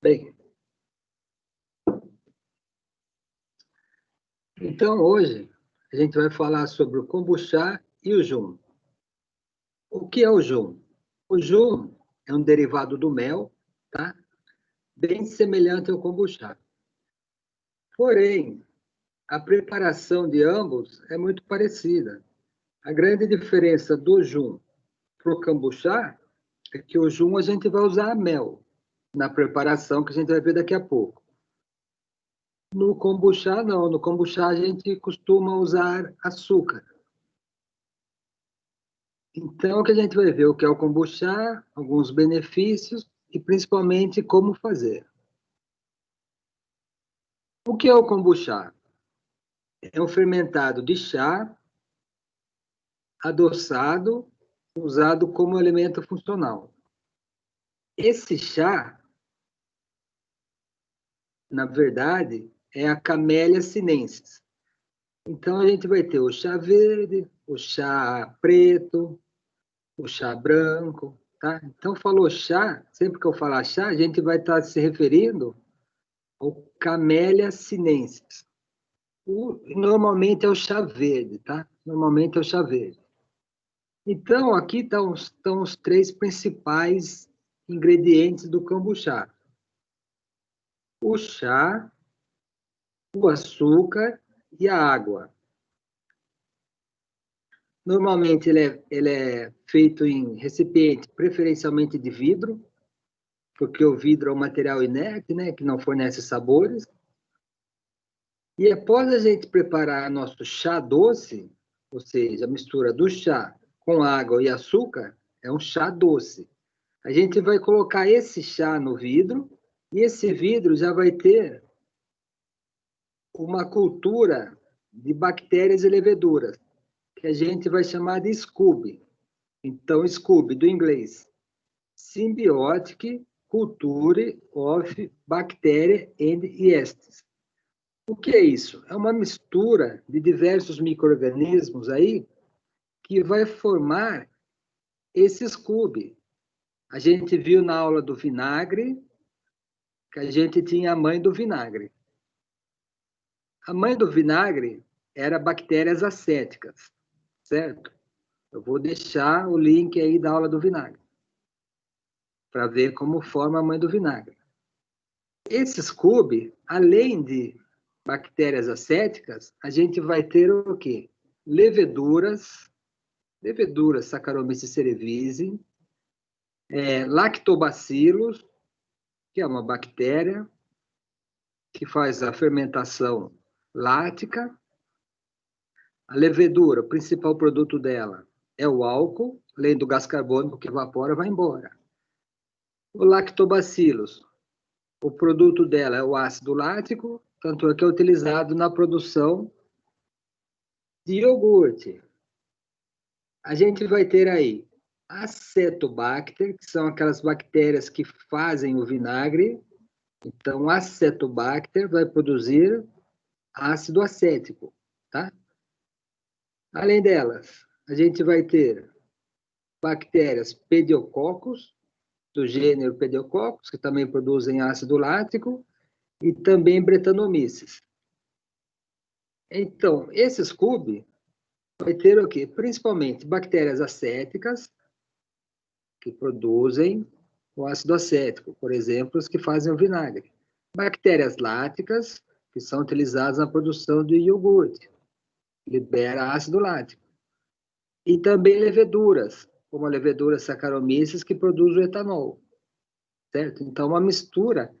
Bem, então hoje a gente vai falar sobre o kombucha e o jun. O que é o jun? O jun é um derivado do mel, tá? Bem semelhante ao kombucha. Porém, a preparação de ambos é muito parecida. A grande diferença do jun para o kombucha é que o jun a gente vai usar mel na preparação, que a gente vai ver daqui a pouco. No kombucha, não. No kombucha, a gente costuma usar açúcar. Então, o que a gente vai ver, o que é o kombucha, alguns benefícios e, principalmente, como fazer. O que é o kombucha? É um fermentado de chá adoçado, usado como alimento funcional. Esse chá, na verdade, é a Camellia sinensis. Então, a gente vai ter o chá verde, o chá preto, o chá branco, tá? Então, falou chá, sempre que eu falar chá, a gente vai estar se referindo ao Camellia sinensis. Normalmente é o chá verde, tá? Normalmente é o chá verde. Então, aqui estão os três principais ingredientes do kombucha. O chá, o açúcar e a água. Normalmente ele é feito em recipiente, preferencialmente de vidro, porque o vidro é um material inerte, né, que não fornece sabores. E após a gente preparar nosso chá doce, ou seja, a mistura do chá com água e açúcar, é um chá doce. A gente vai colocar esse chá no vidro, e esse vidro já vai ter uma cultura de bactérias e leveduras, que a gente vai chamar de SCOBY. Então, SCOBY, do inglês, Symbiotic Culture of Bacteria and Yeasts. O que é isso? É uma mistura de diversos micro-organismos aí que vai formar esse SCOBY. A gente viu na aula do vinagre que a gente tinha a mãe do vinagre. A mãe do vinagre era bactérias acéticas, certo? Eu vou deixar o link aí da aula do vinagre, para ver como forma a mãe do vinagre. Esse SCOBY, além de bactérias acéticas, a gente vai ter o quê? Leveduras, Saccharomyces cerevisiae, lactobacilos, que é uma bactéria que faz a fermentação lática. A levedura, o principal produto dela é o álcool, além do gás carbônico que evapora, vai embora. O lactobacillus, o produto dela é o ácido lático, tanto é que é utilizado na produção de iogurte. A gente vai ter aí acetobacter, que são aquelas bactérias que fazem o vinagre. Então, acetobacter vai produzir ácido acético, tá? Além delas, a gente vai ter bactérias pediococcus, do gênero Pediococcus, que também produzem ácido lático, e também Brettanomyces. Então, esse SCOBY vai ter o quê? Principalmente bactérias acéticas, que produzem o ácido acético, por exemplo, os que fazem o vinagre. Bactérias láticas, que são utilizadas na produção de iogurte, libera ácido lático. E também leveduras, como a levedura Saccharomyces, que produz o etanol, certo? Então, uma mistura,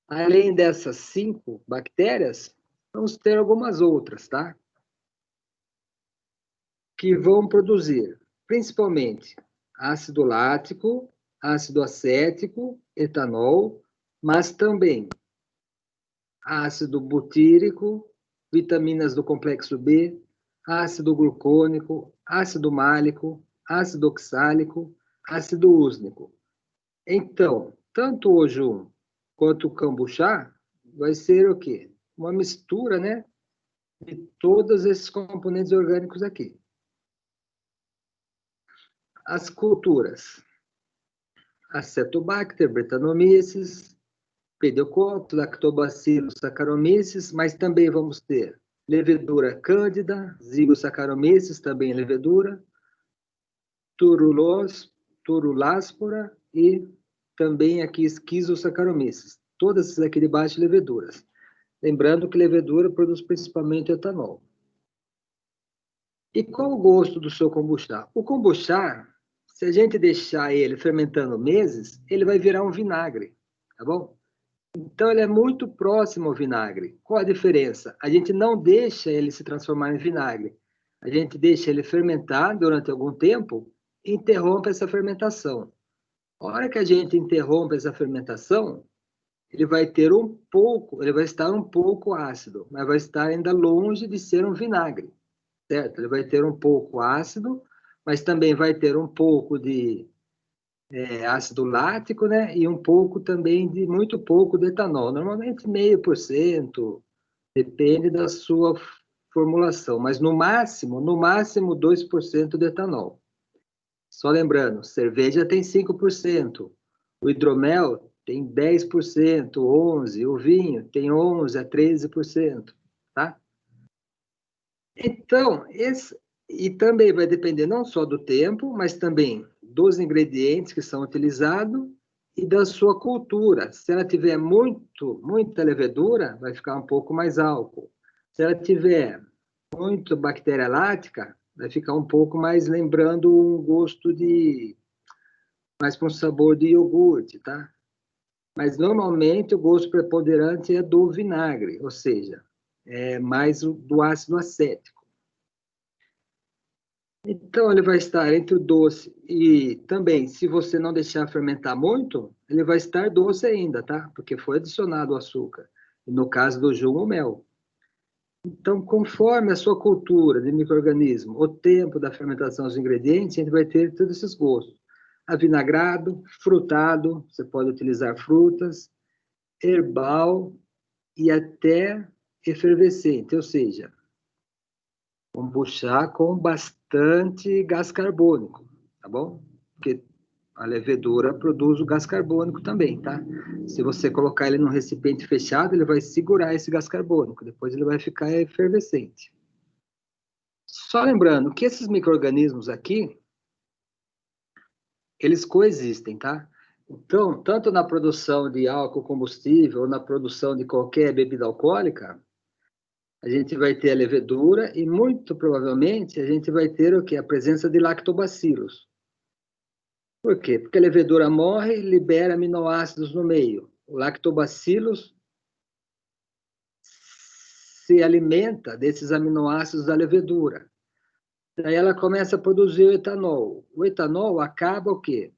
além dessas 5 bactérias, vamos ter algumas outras, tá? Que vão produzir, principalmente, ácido lático, ácido acético, etanol, mas também ácido butírico, vitaminas do complexo B, ácido glucônico, ácido málico, ácido oxálico, ácido úsnico. Então, tanto o jun quanto o kombucha vai ser o quê? Uma mistura, né, de todos esses componentes orgânicos aqui. As culturas: Acetobacter, Brettanomyces, Deu conta, Lactobacillus saccharomyces, mas também vamos ter levedura cândida, Zygosaccharomyces, também levedura, Turuláspora e também aqui Schizosaccharomyces. Todas essas aqui de baixo leveduras. Lembrando que levedura produz principalmente etanol. E qual o gosto do seu kombucha? O kombucha, se a gente deixar ele fermentando meses, ele vai virar um vinagre, tá bom? Então, ele é muito próximo ao vinagre. Qual a diferença? A gente não deixa ele se transformar em vinagre. A gente deixa ele fermentar durante algum tempo e interrompe essa fermentação. A hora que a gente interrompe essa fermentação, ele vai estar um pouco ácido, mas vai estar ainda longe de ser um vinagre, certo? Ele vai ter um pouco ácido, mas também vai ter um pouco de ácido lático, né? E um pouco também muito pouco de etanol. Normalmente 0,5%, depende da sua formulação, mas no máximo 2% de etanol. Só lembrando, cerveja tem 5%, o hidromel tem 10%, 11%, o vinho tem 11% a 13%, tá? Então, e também vai depender não só do tempo, mas também dos ingredientes que são utilizados e da sua cultura. Se ela tiver muita levedura, vai ficar um pouco mais álcool. Se ela tiver muito bactéria lática, vai ficar um pouco mais lembrando um gosto mais com sabor de iogurte, tá? Mas normalmente o gosto preponderante é do vinagre, ou seja, é mais do ácido acético. Então, ele vai estar entre o doce e também, se você não deixar fermentar muito, ele vai estar doce ainda, tá? Porque foi adicionado o açúcar. E no caso do junco, o mel. Então, conforme a sua cultura de micro-organismo, o tempo da fermentação dos ingredientes, a gente vai ter todos esses gostos. Avinagrado, frutado, você pode utilizar frutas, herbal e até efervescente, ou seja, kombucha com bastante gás carbônico, tá bom? Porque a levedura produz o gás carbônico também, tá? Se você colocar ele num recipiente fechado, ele vai segurar esse gás carbônico, depois ele vai ficar efervescente. Só lembrando que esses micro-organismos aqui, eles coexistem, tá? Então, tanto na produção de álcool combustível ou na produção de qualquer bebida alcoólica, a gente vai ter a levedura e, muito provavelmente, a gente vai ter o quê? A presença de lactobacilos. Por quê? Porque a levedura morre e libera aminoácidos no meio. O lactobacilos se alimenta desses aminoácidos da levedura. Daí ela começa a produzir o etanol. O etanol acaba o quê?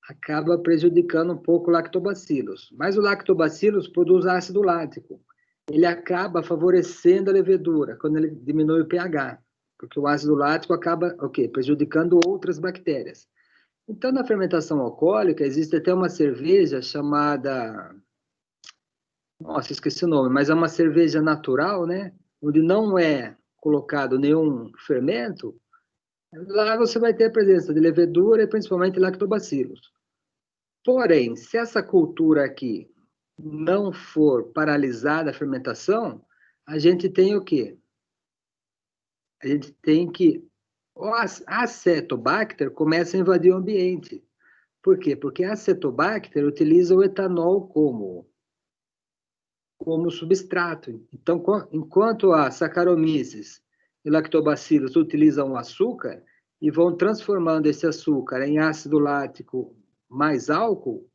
Acaba prejudicando um pouco o lactobacilos. Mas o lactobacilos produz ácido lático. Ele acaba favorecendo a levedura quando ele diminui o pH, porque o ácido lático acaba prejudicando outras bactérias. Então, na fermentação alcoólica, existe até uma cerveja chamada... Nossa, esqueci o nome, mas é uma cerveja natural, né? Onde não é colocado nenhum fermento. Lá você vai ter a presença de levedura e principalmente lactobacilos. Porém, se essa cultura aqui não for paralisada a fermentação, a gente tem o quê? A gente tem que a Acetobacter começa a invadir o ambiente. Por quê? Porque a Acetobacter utiliza o etanol como substrato. Então, enquanto a Saccharomyces e Lactobacillus utilizam o açúcar e vão transformando esse açúcar em ácido lático mais álcool,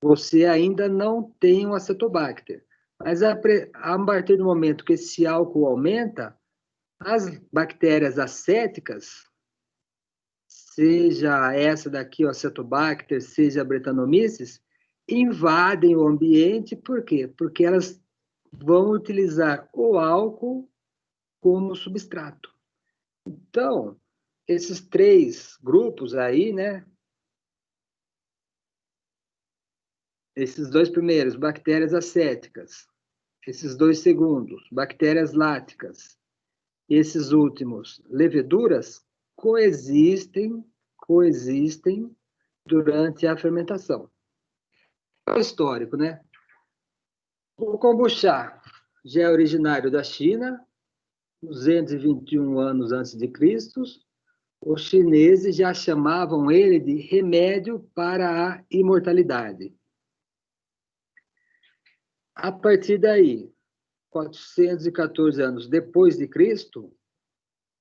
você ainda não tem um Acetobacter. Mas a partir do momento que esse álcool aumenta, as bactérias acéticas, seja essa daqui, o Acetobacter, seja a Brettanomyces, invadem o ambiente, por quê? Porque elas vão utilizar o álcool como substrato. Então, esses três grupos aí, né? Esses dois primeiros, bactérias acéticas. Esses dois segundos, bactérias láticas. E esses últimos, leveduras, coexistem durante a fermentação. o histórico, né? O kombucha já é originário da China, 221 anos antes de Cristo. Os chineses já chamavam ele de remédio para a imortalidade. A partir daí, 414 anos depois de Cristo,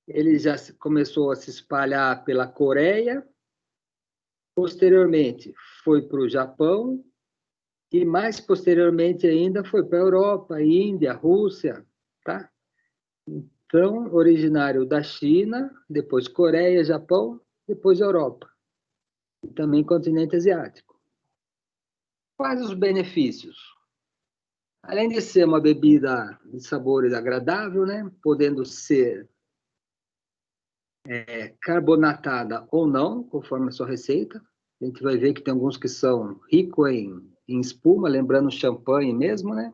ele já começou a se espalhar pela Coreia, posteriormente foi para o Japão, e mais posteriormente ainda foi para a Europa, Índia, Rússia, tá? Então, originário da China, depois Coreia, Japão, depois Europa, e também continente asiático. Quais os benefícios? Além de ser uma bebida de sabores agradável, né, podendo ser carbonatada ou não, conforme a sua receita. A gente vai ver que tem alguns que são ricos em espuma, lembrando champanhe mesmo, né?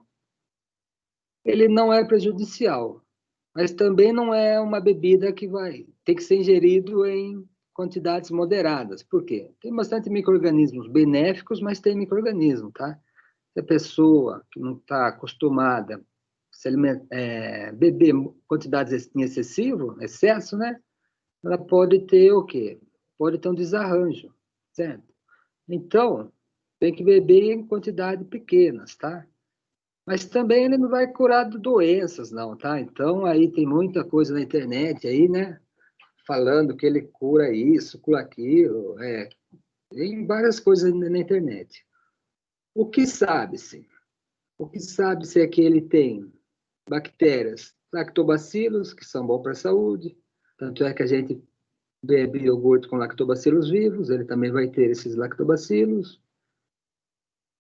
Ele não é prejudicial, mas também não é uma bebida que vai ter que ser ingerido em quantidades moderadas. Por quê? Tem bastante micro-organismos benéficos, mas tem micro-organismos, tá? Se a pessoa que não está acostumada a beber quantidades em excesso, né? Ela pode ter o quê? Pode ter um desarranjo, certo? Então, tem que beber em quantidades pequenas, tá? Mas também ele não vai curar de doenças, não, tá? Então, aí tem muita coisa na internet aí, né? Falando que ele cura isso, cura aquilo, tem várias coisas na internet. O que sabe-se? O que sabe-se é que ele tem bactérias, lactobacilos, que são bons para a saúde, tanto é que a gente bebe iogurte com lactobacilos vivos, ele também vai ter esses lactobacilos,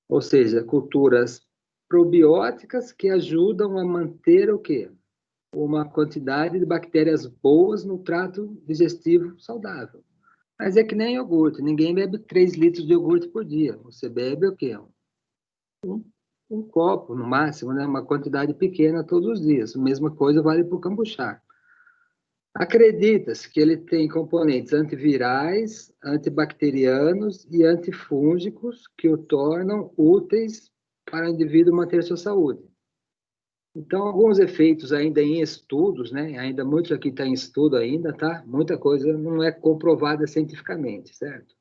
ou seja, culturas probióticas que ajudam a manter o quê? Uma quantidade de bactérias boas no trato digestivo saudável. Mas é que nem iogurte, ninguém bebe 3 litros de iogurte por dia. Você bebe o quê? Um copo, no máximo, né? Uma quantidade pequena todos os dias. A mesma coisa vale para o cambuchá. Acredita-se que ele tem componentes antivirais, antibacterianos e antifúngicos que o tornam úteis para o indivíduo manter sua saúde. Então, alguns efeitos ainda em estudos, né? Ainda muitos aqui estão em estudo ainda, tá? Muita coisa não é comprovada cientificamente, certo?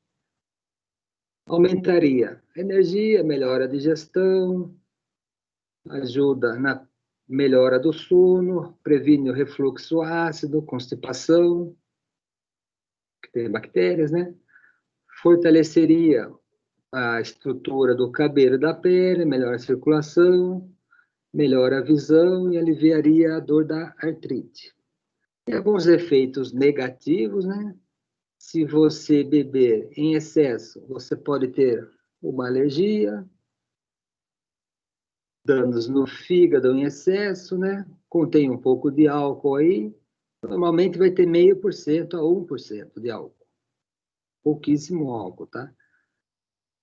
Aumentaria a energia, melhora a digestão, ajuda na melhora do sono, previne o refluxo ácido, constipação, que tem bactérias, né? Fortaleceria a estrutura do cabelo e da pele, melhora a circulação, melhora a visão e aliviaria a dor da artrite. Tem alguns efeitos negativos, né? Se você beber em excesso, você pode ter uma alergia, danos no fígado em excesso, né? Contém um pouco de álcool aí, normalmente vai ter 0,5% a 1% de álcool. Pouquíssimo álcool, tá?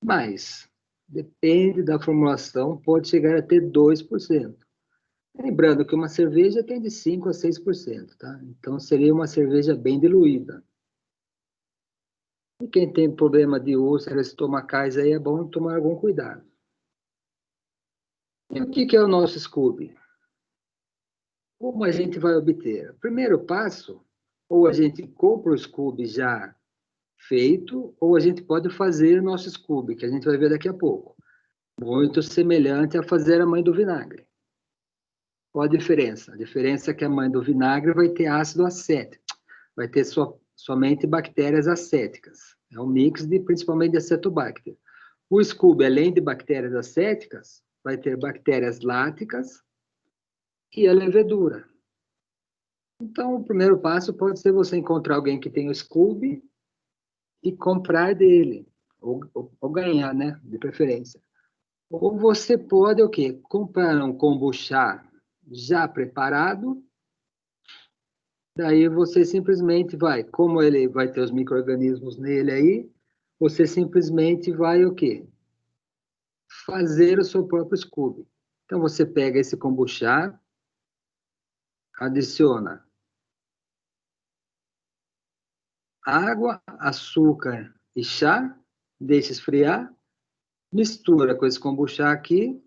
Mas, depende da formulação, pode chegar a ter 2%. Lembrando que uma cerveja tem de 5% a 6%, tá? Então, seria uma cerveja bem diluída. E quem tem problema de úlceras estomacais aí, é bom tomar algum cuidado. E o que é o nosso Scooby? Como a gente vai obter? O primeiro passo, ou a gente compra o Scooby já feito, ou a gente pode fazer o nosso Scooby, que a gente vai ver daqui a pouco. Muito semelhante a fazer a mãe do vinagre. Qual a diferença? A diferença é que a mãe do vinagre vai ter ácido acético, vai ter somente bactérias acéticas. É um mix de principalmente de acetobacter. O Scooby, além de bactérias acéticas, vai ter bactérias láticas e a levedura. Então, o primeiro passo pode ser você encontrar alguém que tem o Scooby e comprar dele, ou ganhar, né, de preferência. Ou você pode o quê? Comprar um kombucha já preparado, daí você simplesmente vai, como ele vai ter os micro-organismos nele aí, você simplesmente vai o quê? Fazer o seu próprio Scooby. Então você pega esse kombucha, adiciona água, açúcar e chá, deixa esfriar, mistura com esse kombucha aqui,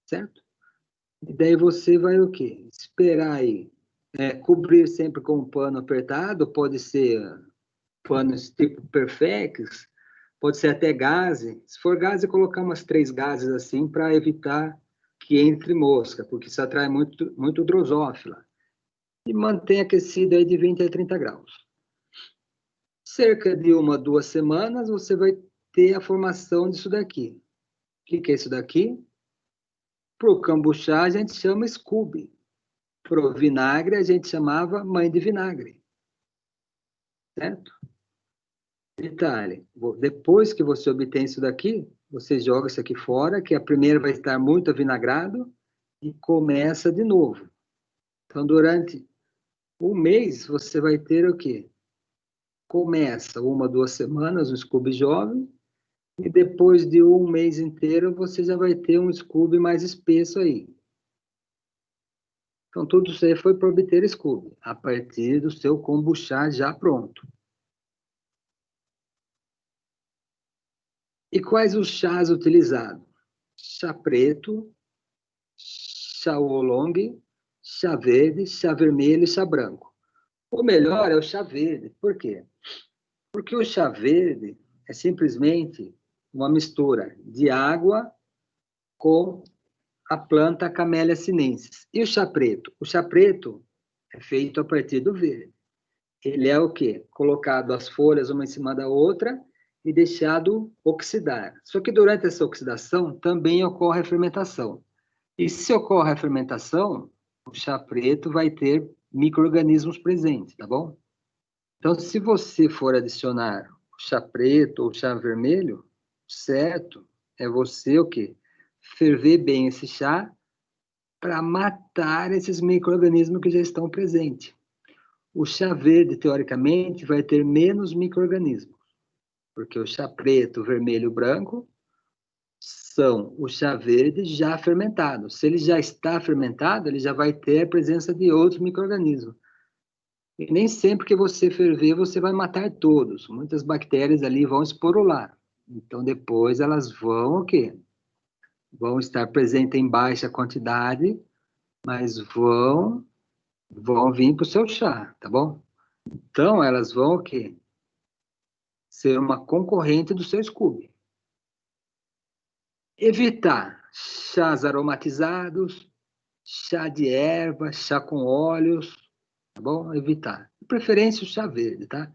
certo? E daí você vai o quê? Esperar aí. Cobrir sempre com um pano apertado, pode ser panos tipo Perfex, pode ser até gaze. Se for gaze, colocar umas 3 gases assim para evitar que entre mosca, porque isso atrai muito, muito drosófila. E mantém aquecido aí de 20 a 30 graus. Cerca de 1 a 2 semanas, você vai ter a formação disso daqui. O que é isso daqui? Para o kombucha, a gente chama Scooby. Para o vinagre, a gente chamava mãe de vinagre. Certo? Detalhe, depois que você obtém isso daqui, você joga isso aqui fora, que a primeira vai estar muito avinagrado, e começa de novo. Então, durante um mês, você vai ter o quê? Começa 1 a 2 semanas, um Scooby jovem, e depois de um mês inteiro, você já vai ter um Scooby mais espesso aí. Então, tudo isso aí foi para obter Scooby, a partir do seu kombucha já pronto. E quais os chás utilizados? Chá preto, chá oolong, chá verde, chá vermelho e chá branco. O melhor é o chá verde. Por quê? Porque o chá verde é simplesmente uma mistura de água com a planta Camellia sinensis. E o chá preto? O chá preto é feito a partir do verde. Ele é o quê? Colocado as folhas uma em cima da outra e deixado oxidar. Só que durante essa oxidação também ocorre a fermentação. E se ocorre a fermentação, o chá preto vai ter micro-organismos presentes, tá bom? Então, se você for adicionar o chá preto ou chá vermelho, certo é você o quê? Ferver bem esse chá para matar esses micro-organismos que já estão presentes. O chá verde, teoricamente, vai ter menos micro-organismos, porque o chá preto, vermelho e branco são o chá verde já fermentado. Se ele já está fermentado, ele já vai ter a presença de outros micro-organismos. E nem sempre que você ferver, você vai matar todos. Muitas bactérias ali vão esporular. Então, depois elas vão o quê? Vão estar presentes em baixa quantidade, mas vão vir para o seu chá, tá bom? Então, elas vão o quê? Ser uma concorrente do seu Scooby. Evitar chás aromatizados, chá de erva, chá com óleos, tá bom? Evitar. De preferência o chá verde, tá?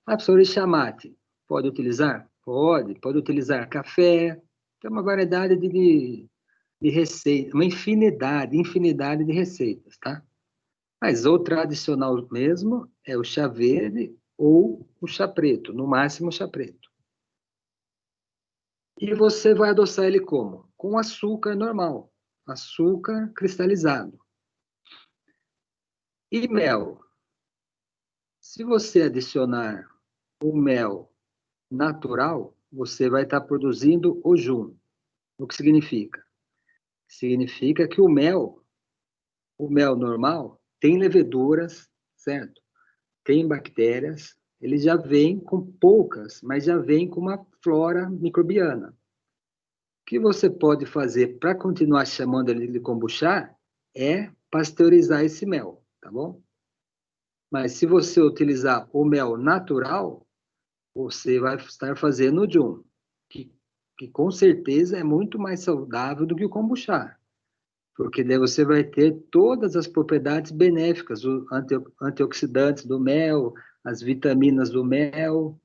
Ah, professor, e chá mate? Pode utilizar? Pode utilizar café, tem uma variedade de receitas, uma infinidade de receitas, tá? Mas o tradicional mesmo é o chá verde ou o chá preto, no máximo o chá preto. E você vai adoçar ele como? Com açúcar normal, açúcar cristalizado. E mel. Se você adicionar o mel natural, você vai estar produzindo ojum. O que significa? Significa que o mel normal, tem leveduras, certo? Tem bactérias, ele já vem com poucas, mas já vem com uma flora microbiana. O que você pode fazer para continuar chamando ele de kombucha é pasteurizar esse mel, tá bom? Mas se você utilizar o mel natural, você vai estar fazendo o Jun, que com certeza é muito mais saudável do que o kombucha, porque daí você vai ter todas as propriedades benéficas, os antioxidantes do mel, as vitaminas do mel,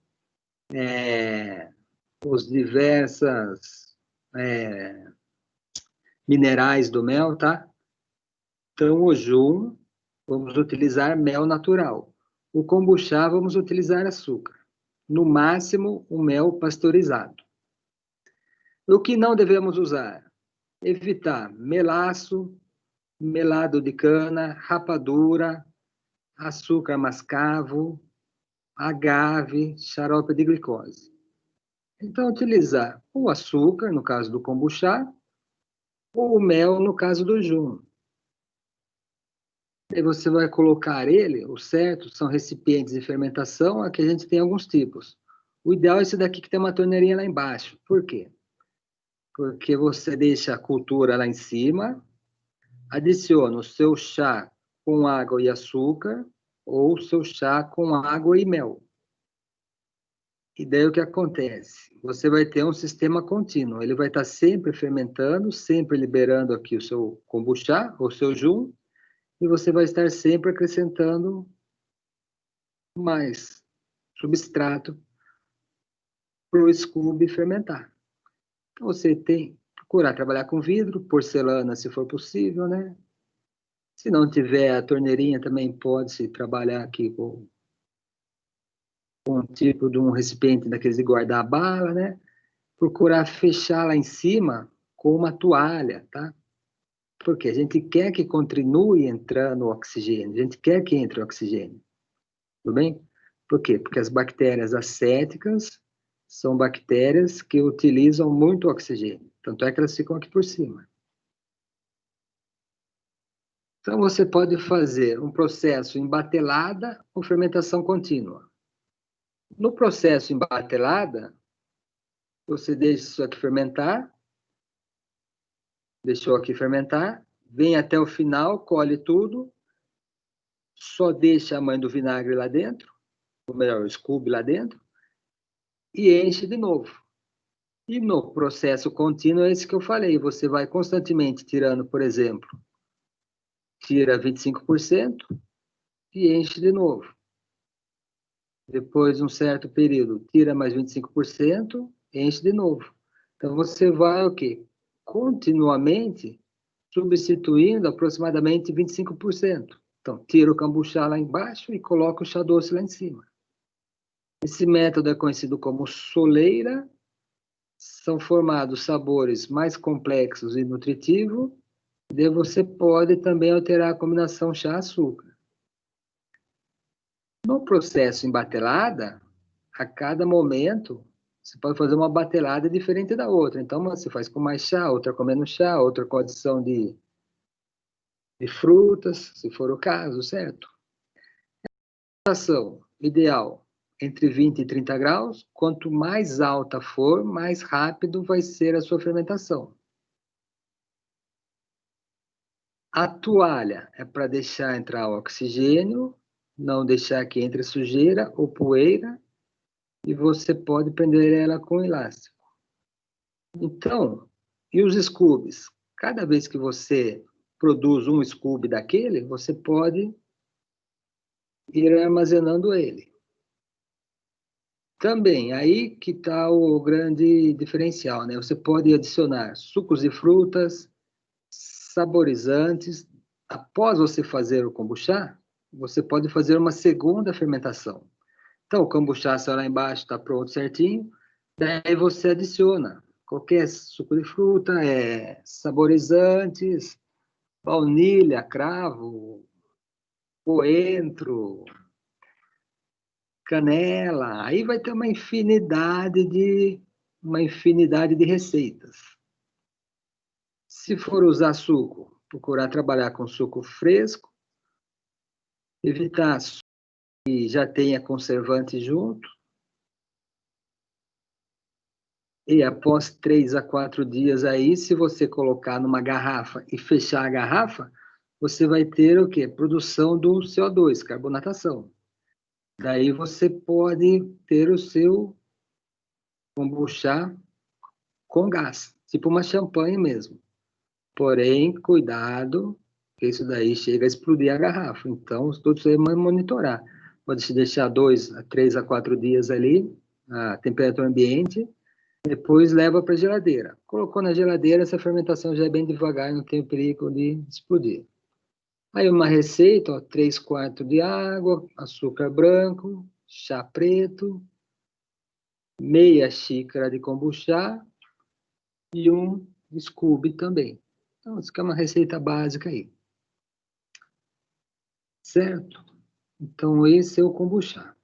os diversas minerais do mel, tá? Então, o Jun, vamos utilizar mel natural. O kombucha, vamos utilizar açúcar. No máximo, o mel pasteurizado. O que não devemos usar? Evitar melaço, melado de cana, rapadura, açúcar mascavo, agave, xarope de glicose. Então, utilizar o açúcar, no caso do kombucha, ou o mel, no caso do Jun. E você vai colocar ele, o certo, são recipientes de fermentação, aqui a gente tem alguns tipos. O ideal é esse daqui que tem uma torneirinha lá embaixo. Por quê? Porque você deixa a cultura lá em cima, adiciona o seu chá com água e açúcar, ou o seu chá com água e mel. E daí o que acontece? Você vai ter um sistema contínuo. Ele vai estar sempre fermentando, sempre liberando aqui o seu kombucha, o seu jun, e você vai estar sempre acrescentando mais substrato para o Scooby fermentar. Então, você tem que procurar trabalhar com vidro, porcelana, se for possível, né? Se não tiver a torneirinha, também pode-se trabalhar aqui com um tipo de um recipiente daqueles de guardar bala, né? Procurar fechar lá em cima com uma toalha, tá? Porque a gente quer que continue entrando o oxigênio, a gente quer que entre o oxigênio, tudo bem? Por quê? Porque as bactérias acéticas são bactérias que utilizam muito oxigênio, tanto é que elas ficam aqui por cima. Então, você pode fazer um processo em batelada ou fermentação contínua. No processo em batelada, você deixa isso aqui fermentar, deixou aqui fermentar, vem até o final, colhe tudo, só deixa a mãe do vinagre lá dentro, ou melhor, o Scooby lá dentro, e enche de novo. E no processo contínuo é esse que eu falei, você vai constantemente tirando, por exemplo, tira 25% e enche de novo. Depois de um certo período, tira mais 25%, enche de novo. Então, você vai o quê? Continuamente substituindo aproximadamente 25%. Então, tira o kombucha lá embaixo e coloca o chá doce lá em cima. Esse método é conhecido como soleira. São formados sabores mais complexos e nutritivos. E você pode também alterar a combinação chá-açúcar. No processo em batelada, a cada momento, você pode fazer uma batelada diferente da outra. Então, você faz com mais chá, outra com menos chá, outra com adição de frutas, se for o caso, certo? Ação ideal, entre 20 e 30 graus. Quanto mais alta for, mais rápido vai ser a sua fermentação. A toalha é para deixar entrar o oxigênio, não deixar que entre sujeira ou poeira, e você pode prender ela com elástico. Então, e os Scoobies? Cada vez que você produz um Scooby daquele, você pode ir armazenando ele. Também, aí que está o grande diferencial, né? Você pode adicionar sucos de frutas, saborizantes. Após você fazer o kombucha, você pode fazer uma segunda fermentação. Então, o kombucha está lá embaixo, está pronto certinho. Daí você adiciona qualquer suco de fruta, saborizantes, baunilha, cravo, coentro, canela. Aí vai ter uma infinidade de receitas. Se for usar suco, procurar trabalhar com suco fresco, evitar que já tenha conservante junto. E após 3 a 4 dias aí, se você colocar numa garrafa e fechar a garrafa, você vai ter o quê? Produção do CO2, carbonatação. Daí você pode ter o seu kombucha com gás, tipo uma champanhe mesmo. Porém, cuidado, que isso daí chega a explodir a garrafa. Então, tudo isso aí é monitorar. Pode se deixar 2 a 3 a 4 dias ali, a temperatura ambiente, depois leva para a geladeira. Colocou na geladeira, essa fermentação já é bem devagar, não tem perigo de explodir. Aí uma receita, ó, 3 quartos de água, açúcar branco, chá preto, meia xícara de kombucha e um Scooby também. Então, isso aqui é uma receita básica aí. Certo? Então, esse é o kombucha.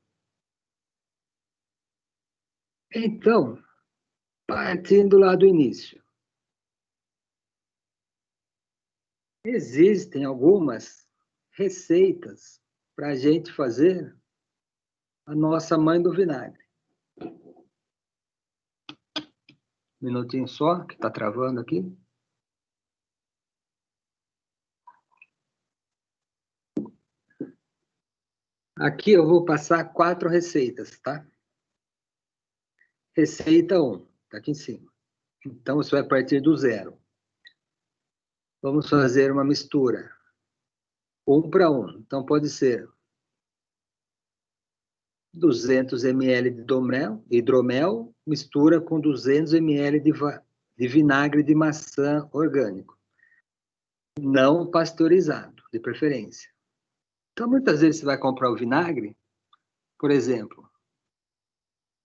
Então, partindo lá do início. Existem algumas receitas para a gente fazer a nossa mãe do vinagre. Um minutinho só, que está travando aqui. Aqui eu vou passar 4 receitas, tá? Receita 1, está aqui em cima. Então, você vai partir do zero. Vamos fazer uma mistura. 1 para 1. Então, pode ser 200 ml de hidromel, mistura com 200 ml de vinagre de maçã orgânico. Não pasteurizado, de preferência. Então, muitas vezes você vai comprar o vinagre, por exemplo,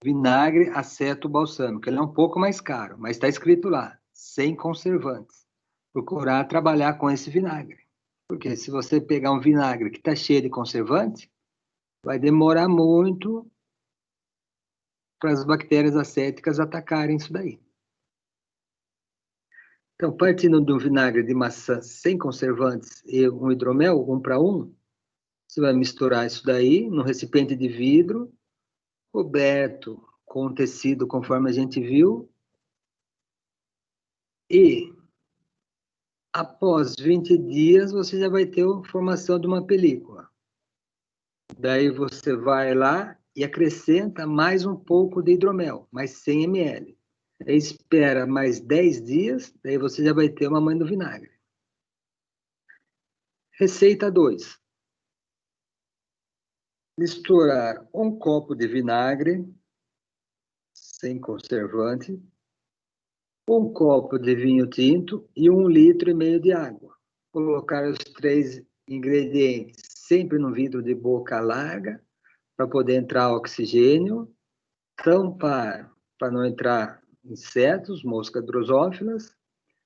vinagre aceto balsâmico. Ele é um pouco mais caro, mas está escrito lá, sem conservantes. Procurar trabalhar com esse vinagre. Porque se você pegar um vinagre que está cheio de conservante, vai demorar muito para as bactérias acéticas atacarem isso daí. Então, partindo de um vinagre de maçã sem conservantes e um hidromel, 1 para 1, você vai misturar isso daí num recipiente de vidro, coberto com um tecido, conforme a gente viu, e após 20 dias você já vai ter a formação de uma película. Daí você vai lá e acrescenta mais um pouco de hidromel, mais 100 ml. Aí espera mais 10 dias, daí você já vai ter uma mãe do vinagre. Receita 2. Misturar 1 copo de vinagre, sem conservante, 1 copo de vinho tinto e 1,5 litro de água. Colocar os 3 ingredientes sempre no vidro de boca larga, para poder entrar oxigênio, tampar para não entrar insetos, moscas drosófilas,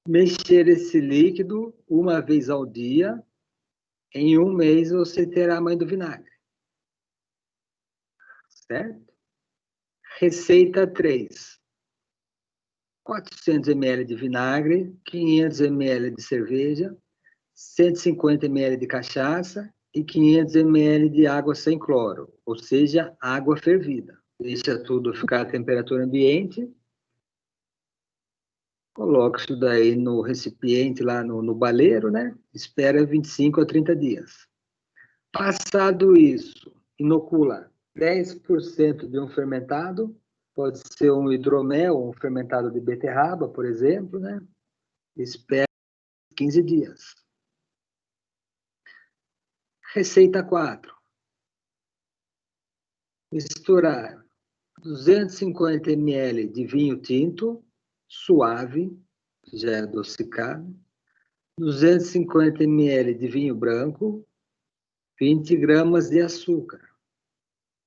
mexer esse líquido 1 vez ao dia. Em 1 mês você terá a mãe do vinagre. Certo? Receita 3. 400 ml de vinagre, 500 ml de cerveja, 150 ml de cachaça e 500 ml de água sem cloro, ou seja, água fervida. Deixa tudo ficar à temperatura ambiente. Coloca isso daí no recipiente, lá no baleiro, né? Espera 25 a 30 dias. Passado isso, inocula 10% de um fermentado, pode ser um hidromel, um fermentado de beterraba, por exemplo, né? Espera 15 dias. Receita 4. Misturar 250 ml de vinho tinto, suave, já é adocicado, 250 ml de vinho branco, 20 gramas de açúcar.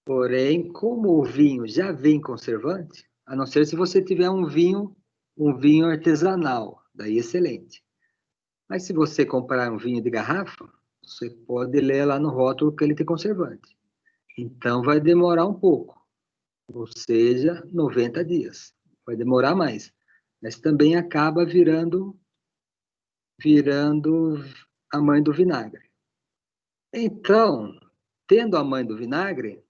Porém, como o vinho já vem conservante, a não ser se você tiver um vinho artesanal, daí excelente. Mas se você comprar um vinho de garrafa, você pode ler lá no rótulo que ele tem conservante. Então vai demorar um pouco, ou seja, 90 dias. Vai demorar mais, mas também acaba virando a mãe do vinagre. Então, tendo a mãe do vinagre,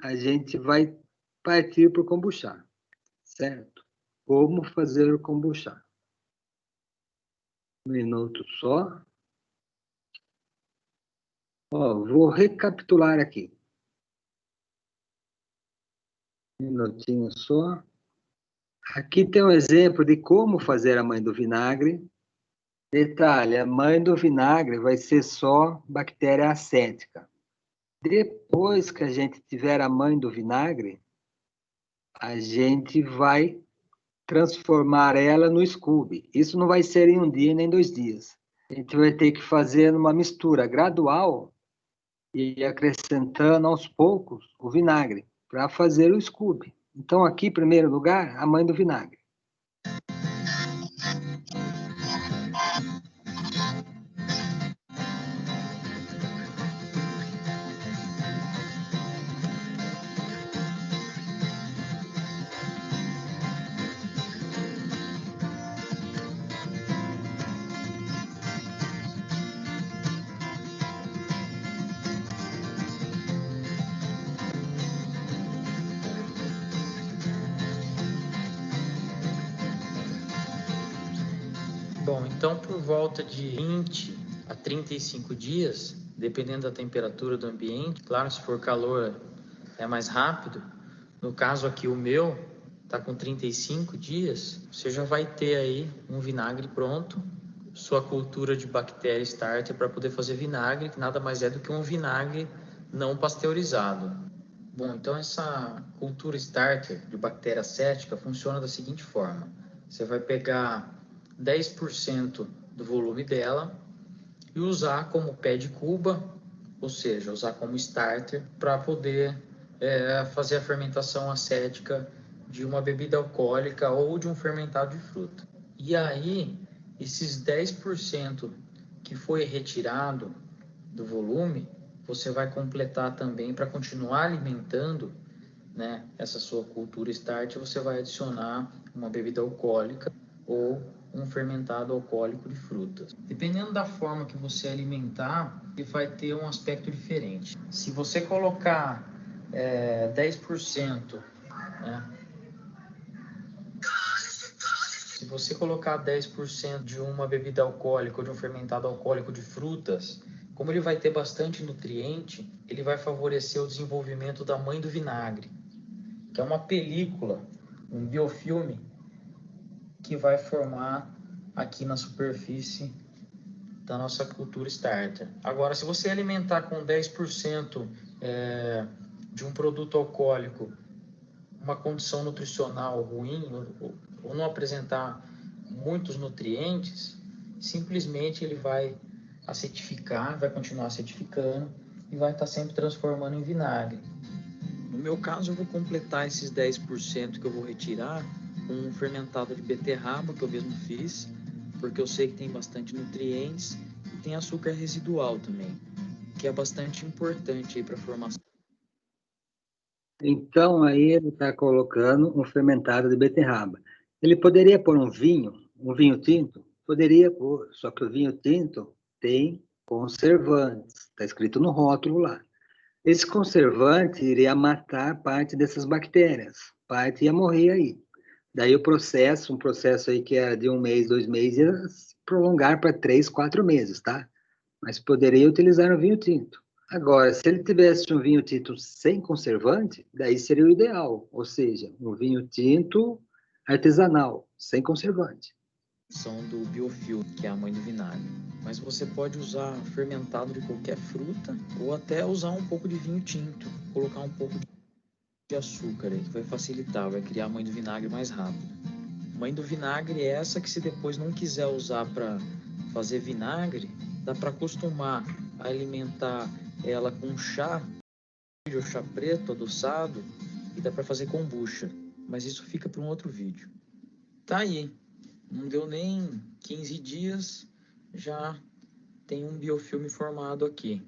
a gente vai partir para o kombucha, certo? Como fazer o kombucha? Um minuto só. Ó, vou recapitular aqui. Um minutinho só. Aqui tem um exemplo de como fazer a mãe do vinagre. Detalhe, a mãe do vinagre vai ser só bactéria acética. Depois que a gente tiver a mãe do vinagre, a gente vai transformar ela no Scooby. Isso não vai ser em um dia nem 2 dias. A gente vai ter que fazer uma mistura gradual e acrescentando aos poucos o vinagre para fazer o Scooby. Então, aqui, em primeiro lugar, a mãe do vinagre. Bom, então por volta de 20 a 35 dias, dependendo da temperatura do ambiente, claro, se for calor é mais rápido. No caso aqui o meu está com 35 dias, você já vai ter aí um vinagre pronto, sua cultura de bactéria starter para poder fazer vinagre, que nada mais é do que um vinagre não pasteurizado. Bom, então essa cultura starter de bactéria acética funciona da seguinte forma: você vai pegar 10% do volume dela e usar como pé de cuba, ou seja, usar como starter para poder fazer a fermentação acética de uma bebida alcoólica ou de um fermentado de fruta. E aí, esses 10% que foi retirado do volume, você vai completar também para continuar alimentando, né, essa sua cultura start, você vai adicionar uma bebida alcoólica ou um fermentado alcoólico de frutas. Dependendo da forma que você alimentar, ele vai ter um aspecto diferente. Se você colocar 10%, né? Se você colocar 10% de uma bebida alcoólica ou de um fermentado alcoólico de frutas, como ele vai ter bastante nutriente, ele vai favorecer o desenvolvimento da mãe do vinagre, que é uma película, um biofilme, que vai formar aqui na superfície da nossa cultura starter. Agora, se você alimentar com 10% de um produto alcoólico, uma condição nutricional ruim, ou não apresentar muitos nutrientes, simplesmente ele vai acetificar, vai continuar acetificando e vai estar sempre transformando em vinagre. No meu caso, eu vou completar esses 10% que eu vou retirar com um fermentado de beterraba que eu mesmo fiz, porque eu sei que tem bastante nutrientes e tem açúcar residual também, que é bastante importante para a formação. Então, aí ele está colocando um fermentado de beterraba. Ele poderia pôr um vinho tinto? Poderia pôr, só que o vinho tinto tem conservantes, está escrito no rótulo lá. Esse conservante iria matar parte dessas bactérias, parte ia morrer aí. Daí um processo aí que era de 1 mês, 2 meses, ia se prolongar para 3, 4 meses, tá? Mas poderia utilizar o vinho tinto. Agora, se ele tivesse um vinho tinto sem conservante, daí seria o ideal, ou seja, um vinho tinto artesanal, sem conservante. São do biofilme, que é a mãe do vinagre. Mas você pode usar fermentado de qualquer fruta ou até usar um pouco de vinho tinto, colocar um pouco de açúcar aí, que vai facilitar, vai criar a mãe do vinagre mais rápido. Mãe do vinagre é essa que, se depois não quiser usar para fazer vinagre, dá para acostumar a alimentar ela com chá, ou chá preto adoçado, e dá para fazer kombucha. Mas isso fica para um outro vídeo. Tá aí. Não deu nem 15 dias, já tem um biofilme formado aqui.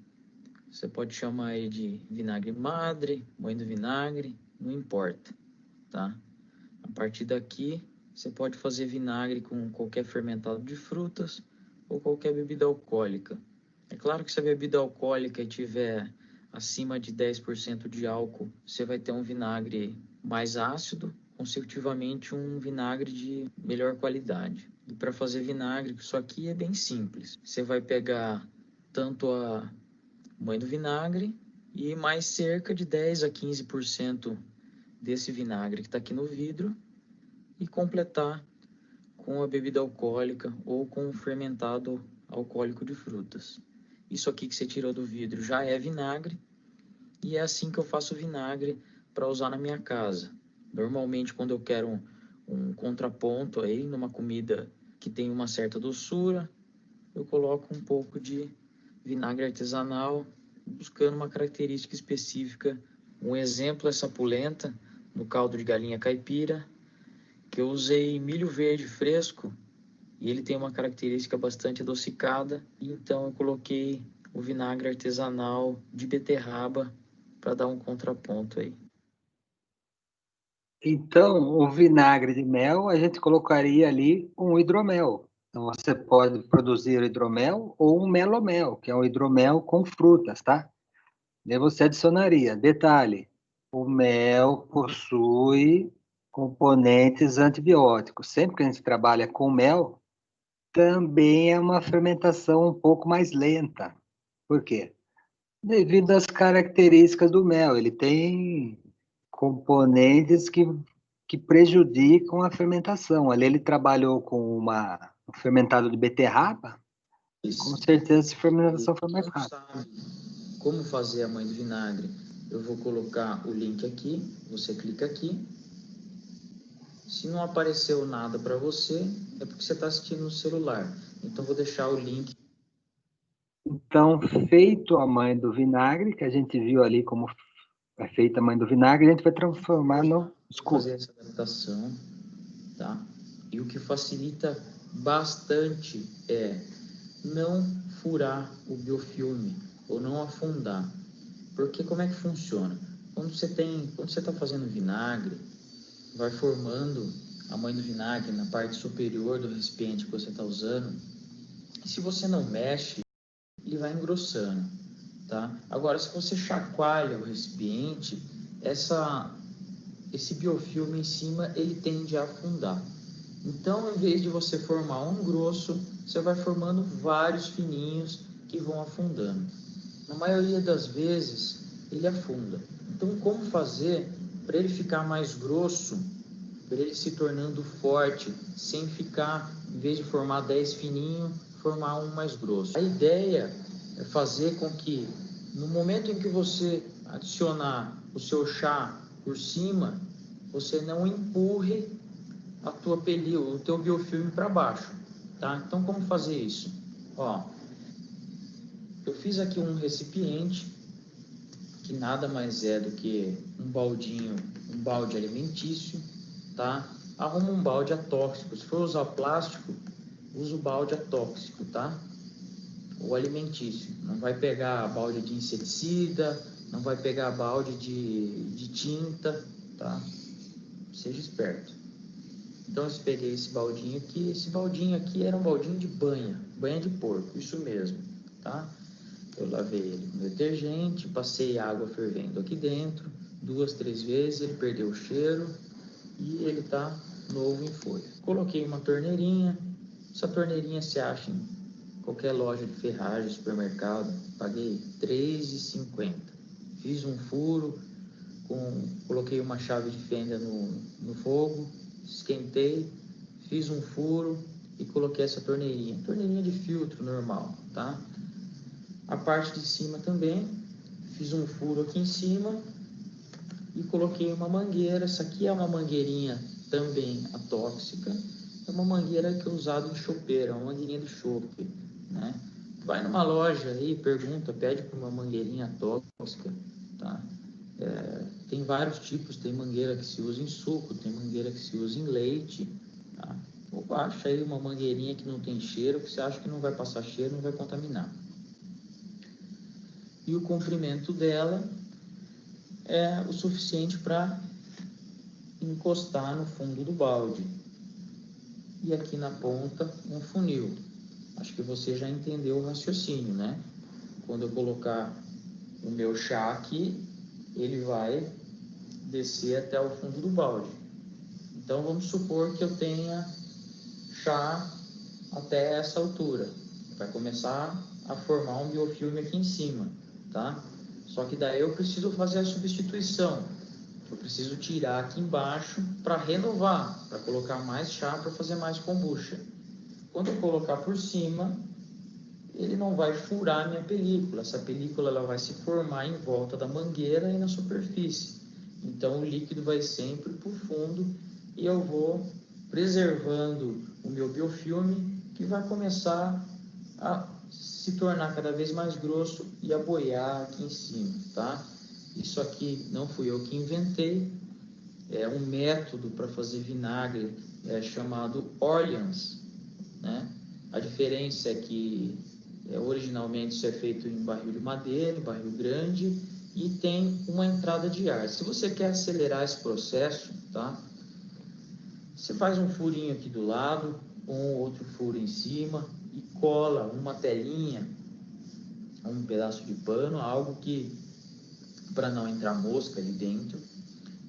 Você pode chamar ele de vinagre madre, mãe do vinagre, não importa, tá? A partir daqui, você pode fazer vinagre com qualquer fermentado de frutas ou qualquer bebida alcoólica. É claro que se a bebida alcoólica tiver acima de 10% de álcool, você vai ter um vinagre mais ácido, consecutivamente um vinagre de melhor qualidade. E para fazer vinagre, isso aqui é bem simples. Você vai pegar tanto a mãe do vinagre e mais cerca de 10 a 15% desse vinagre que está aqui no vidro e completar com a bebida alcoólica ou com o fermentado alcoólico de frutas. Isso aqui que você tirou do vidro já é vinagre e é assim que eu faço vinagre para usar na minha casa. Normalmente, quando eu quero um contraponto aí numa comida que tem uma certa doçura, eu coloco um pouco de vinagre artesanal, buscando uma característica específica. Um exemplo é essa polenta no caldo de galinha caipira, que eu usei milho verde fresco e ele tem uma característica bastante adocicada, então eu coloquei o vinagre artesanal de beterraba para dar um contraponto aí. Então, o vinagre de mel, a gente colocaria ali um hidromel. Então, você pode produzir hidromel ou um melomel, que é um hidromel com frutas, tá? Daí você adicionaria. Detalhe, o mel possui componentes antibióticos. Sempre que a gente trabalha com mel, também é uma fermentação um pouco mais lenta. Por quê? Devido às características do mel. Ele tem componentes que prejudicam a fermentação. Ali ele trabalhou com um fermentado de beterraba, com Isso. certeza a E fermentação foi quem mais não rápida. sabe como fazer a mãe do vinagre, eu vou colocar o link aqui, você clica aqui. Se não apareceu nada para você, é porque você está assistindo no celular. Então, vou deixar o link. Então, feito a mãe do vinagre, que a gente viu ali como é feita a mãe do vinagre, a gente vai transformar no Vou Scooby. fazer essa adaptação, tá? E o que facilita bastante é não furar o biofilme ou não afundar. Porque como é que funciona? Quando você está fazendo vinagre, vai formando a mãe do vinagre na parte superior do recipiente que você está usando. E se você não mexe, ele vai engrossando, tá? Agora, se você chacoalha o recipiente, esse biofilme em cima, ele tende a afundar. Então, em vez de você formar um grosso, você vai formando vários fininhos que vão afundando. Na maioria das vezes, ele afunda. Então, como fazer para ele ficar mais grosso, para ele se tornando forte, sem ficar, em vez de formar 10 fininhos, formar um mais grosso? A ideia é fazer com que, no momento em que você adicionar o seu chá por cima, você não empurre o teu biofilme para baixo, tá? Então, como fazer isso? Ó, eu fiz aqui um recipiente que nada mais é do que um balde alimentício, tá? Arruma um balde atóxico. Se for usar plástico, usa o balde atóxico, tá? Ou alimentício. Não vai pegar balde de inseticida, não vai pegar balde de tinta, tá? Seja esperto. Então eu peguei esse baldinho aqui era um baldinho de banha de porco, isso mesmo, tá? Eu lavei ele com detergente, passei água fervendo aqui dentro, 2, 3 vezes, ele perdeu o cheiro e ele tá novo em folha. Coloquei uma torneirinha, essa torneirinha se acha em qualquer loja de ferragem, supermercado, paguei R$3,50. Fiz um furo, coloquei uma chave de fenda no fogo, esquentei, fiz um furo e coloquei essa torneirinha de filtro normal, tá? A parte de cima também, fiz um furo aqui em cima e coloquei uma mangueira. Essa aqui é uma mangueirinha também atóxica, é uma mangueira que é usada em chopeira, uma mangueirinha de chope, né? Vai numa loja aí, pergunta, pede por uma mangueirinha tóxica, tá? Tem vários tipos, tem mangueira que se usa em suco, tem mangueira que se usa em leite, tá? Ou acha aí uma mangueirinha que não tem cheiro, que você acha que não vai passar cheiro, não vai contaminar. E o comprimento dela é o suficiente para encostar no fundo do balde. E aqui na ponta, um funil. Acho que você já entendeu o raciocínio, né? Quando eu colocar o meu chá aqui, ele vai descer até o fundo do balde. Então, vamos supor que eu tenha chá até essa altura. Vai começar a formar um biofilme aqui em cima, tá? Só que daí eu preciso fazer a substituição. Eu preciso tirar aqui embaixo para renovar, para colocar mais chá, para fazer mais kombucha. Quando eu colocar por cima, ele não vai furar a minha película. Essa película ela vai se formar em volta da mangueira e na superfície. Então o líquido vai sempre para o fundo e eu vou preservando o meu biofilme, que vai começar a se tornar cada vez mais grosso e a boiar aqui em cima, tá? Isso aqui não fui eu que inventei, é um método para fazer vinagre chamado Orleans, né? A diferença é que originalmente isso é feito em barril de madeira, em barril grande, e tem uma entrada de ar. Se você quer acelerar esse processo, tá? Você faz um furinho aqui do lado, um outro furo em cima e cola uma telinha, um pedaço de pano, algo que para não entrar mosca ali dentro,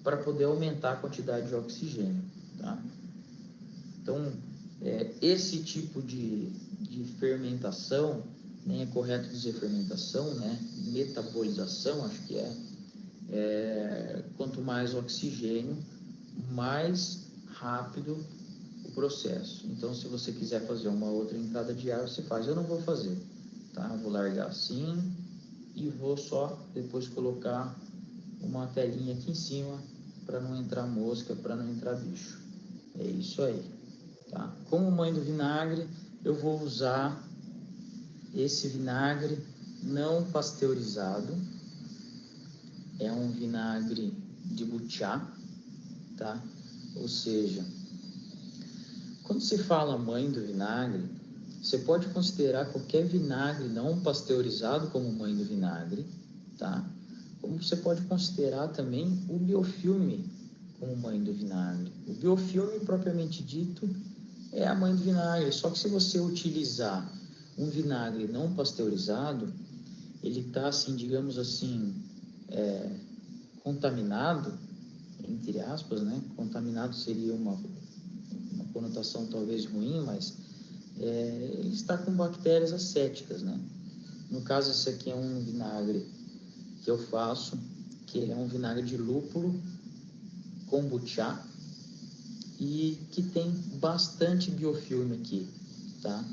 para poder aumentar a quantidade de oxigênio, tá? Então, esse tipo de fermentação, nem é correto dizer fermentação, né? Metabolização, acho que quanto mais oxigênio, mais rápido o processo. Então, se você quiser fazer uma outra entrada de ar, você faz. Eu não vou fazer, tá? Eu vou largar assim e vou só depois colocar uma telinha aqui em cima para não entrar mosca, para não entrar bicho. É isso aí, tá? Como mãe do vinagre, eu vou usar esse vinagre não pasteurizado. É um vinagre de butiá, tá? Ou seja, quando se fala mãe do vinagre, você pode considerar qualquer vinagre não pasteurizado como mãe do vinagre, tá? Como você pode considerar também o biofilme como mãe do vinagre. O biofilme, propriamente dito, é a mãe do vinagre, só que se você utilizar um vinagre não pasteurizado, ele está, assim, digamos assim, contaminado, entre aspas, né? Contaminado seria uma conotação talvez ruim, mas ele está com bactérias acéticas, né? No caso, esse aqui é um vinagre que eu faço, que ele é um vinagre de lúpulo com butiá e que tem bastante biofilme aqui, tá?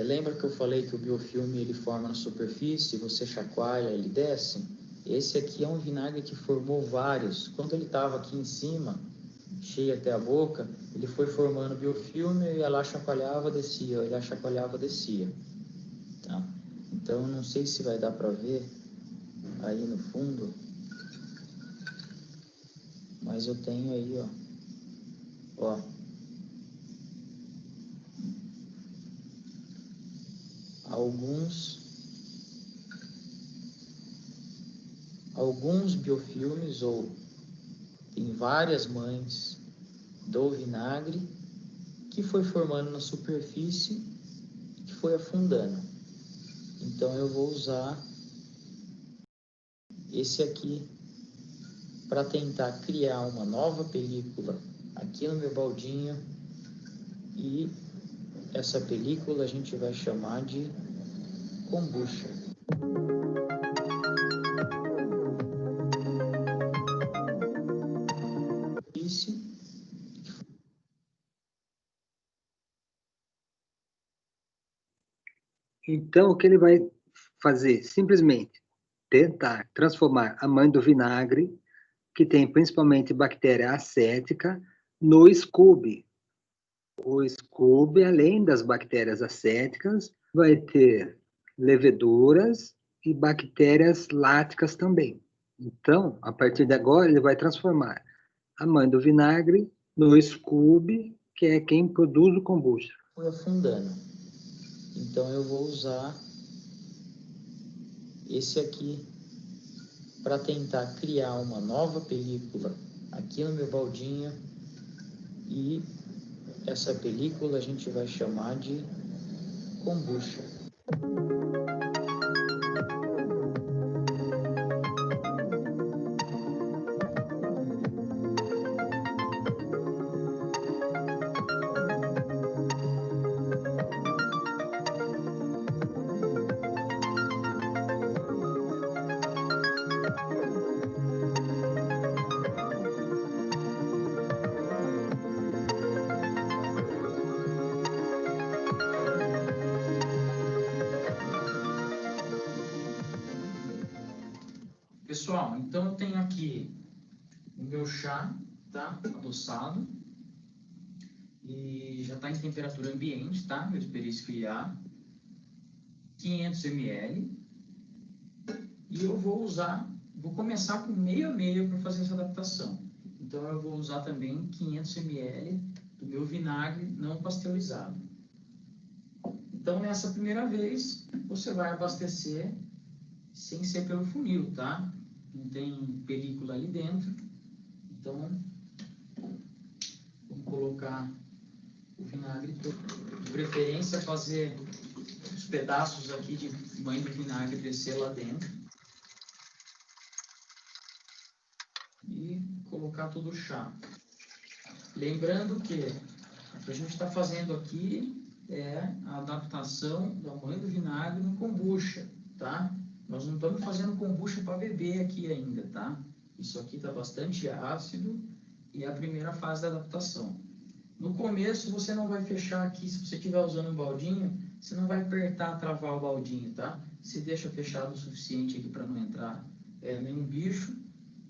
Lembra que eu falei que o biofilme ele forma na superfície, você chacoalha, ele desce? Esse aqui é um vinagre que formou vários. Quando ele estava aqui em cima, cheio até a boca, ele foi formando biofilme, e lá chacoalhava, descia, ele chacoalhava, descia, tá? Então, não sei se vai dar para ver aí no fundo, mas eu tenho aí, ó, alguns biofilmes, ou tem várias mães do vinagre que foi formando na superfície, que foi afundando. Então eu vou usar esse aqui para tentar criar uma nova película aqui no meu baldinho, e essa película a gente vai chamar de kombucha. Então, o que ele vai fazer? Simplesmente tentar transformar a mãe do vinagre, que tem principalmente bactéria acética, no Scooby. O Scooby, além das bactérias acéticas, vai ter leveduras e bactérias láticas também. Então, a partir de agora, ele vai transformar a mãe do vinagre no Scooby, que é quem produz o kombucha. Foi afundando. Então eu vou usar esse aqui para tentar criar uma nova película aqui no meu baldinho, e essa película a gente vai chamar de kombucha. Pessoal, então eu tenho aqui o meu chá, tá? Adoçado. E já está em temperatura ambiente, tá? Eu esperei esfriar. 500 ml. E eu vou começar com meio a meio para fazer essa adaptação. Então eu vou usar também 500 ml do meu vinagre não pasteurizado. Então nessa primeira vez, você vai abastecer sem ser pelo funil, tá? Não tem película ali dentro. Então, vamos colocar o vinagre todo. De preferência, fazer os pedaços aqui de mãe do vinagre descer lá dentro. E colocar todo o chá. Lembrando que O que a gente está fazendo aqui é a adaptação do amoledo do vinagre no kombucha, tá? Nós não estamos fazendo kombucha para beber aqui ainda, tá? Isso aqui está bastante ácido e é a primeira fase da adaptação. No começo, você não vai fechar aqui, se você estiver usando um baldinho, você não vai apertar, travar o baldinho, tá? Você deixa fechado o suficiente aqui para não entrar nenhum bicho.